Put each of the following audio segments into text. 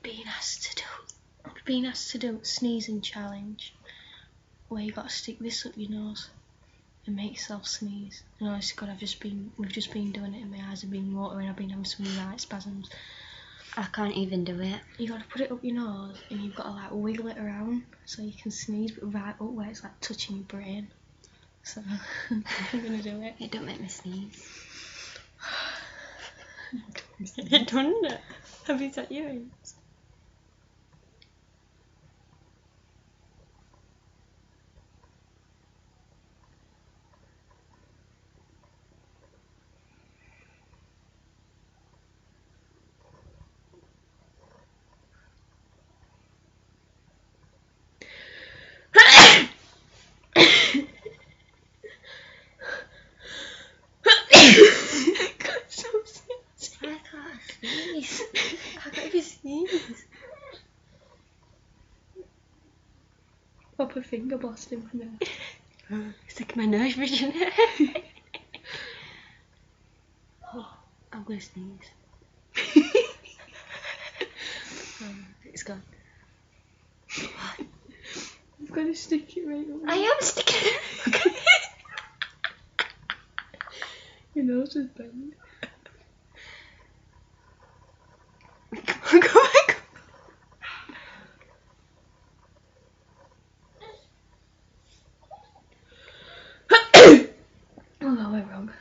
We've been asked to do a sneezing challenge where you got to stick this up your nose and make yourself sneeze. And honestly, God, we've just been doing it, and my eyes have been watering. I've been having some right spasms. I can't even do it. You got to put it up your nose, and you've got to like wiggle it around so you can sneeze, but right up where it's like touching your brain. So I'm gonna do it. It don't make me sneeze. It done it. Have you got yours? Proper finger blasting from there. It's like my nose vision. Oh, I'm gonna sneeze. It's gone. You've got to stick it right up. I am sticking it. Your nose is bent. Go back. Oh, that went wrong.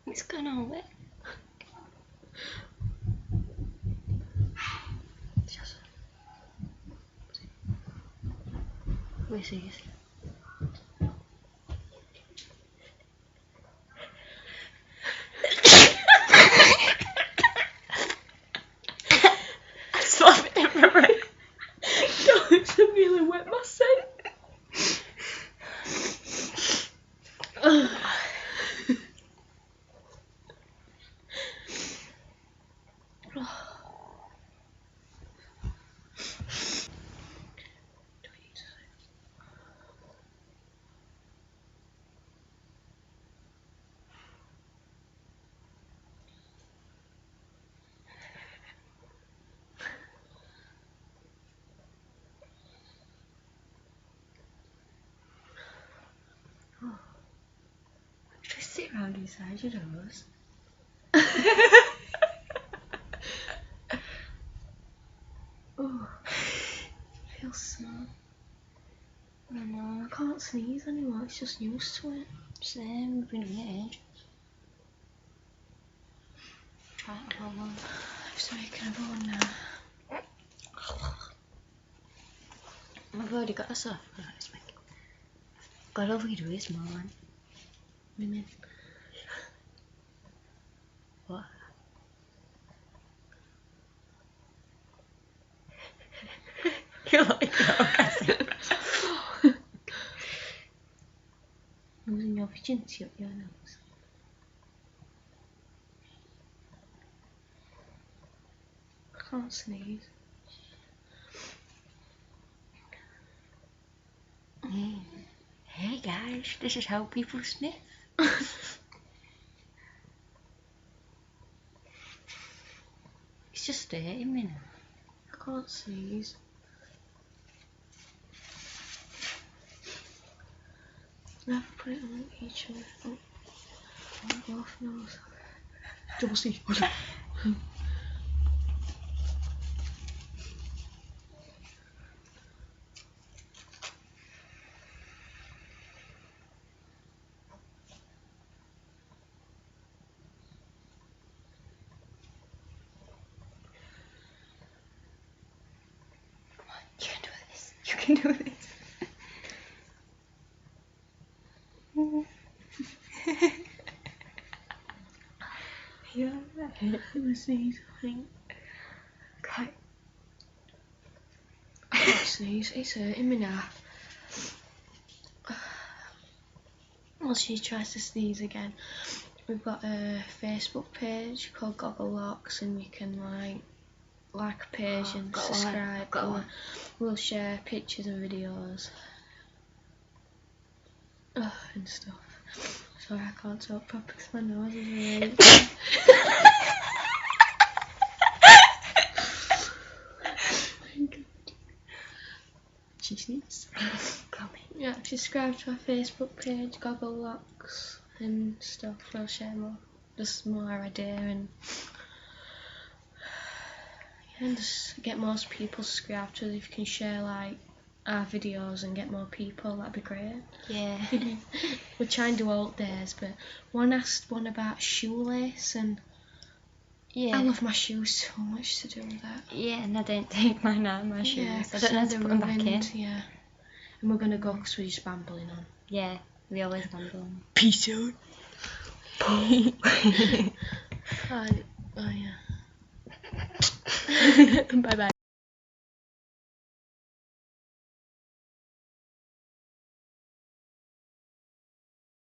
It's gone all wet. Where's this? I swap it everywhere. It's really wet my scent. Just sit around inside your nose. Oh, I feel small. I know, I can't sneeze anymore, it's just used to it. Same, we've been doing it age. Try it all on. So you can have one now. I've already got a soft rice. God overdo his man. Women. What? You like that? Using your virginity up your nose. I can't sneeze. Hey guys, this is how people sniff. It's just hurting me now. I can't sneeze. Never put it on each other. Oh, both nose. Double C. You can do this. You can do this. Yeah, it was sneeze, I think. Okay. I can't sneeze, it's hurting me now. Once she tries to sneeze again, we've got a Facebook page called Goggle Locks, and you can like like a page and got one, subscribe. got one. We'll share pictures and videos and stuff. Sorry, I can't talk properly because my nose is really. Jesus. Yeah, subscribe to our Facebook page, Goggle Locks and stuff. We'll share more, just more idea and just get most people subscribed to us. If you can share like our videos and get more people, that'd be great. Yeah. We're trying to do old days, but one asked one about shoelace, and Yeah. I love my shoes so much to do with that. Yeah, and I don't take mine out of my shoes. Yeah, I don't know how to put them back in. ruined, yeah. And we're gonna go because we're just bambling on. Yeah, we always ramble on. Peace out. Oh yeah. Bye bye.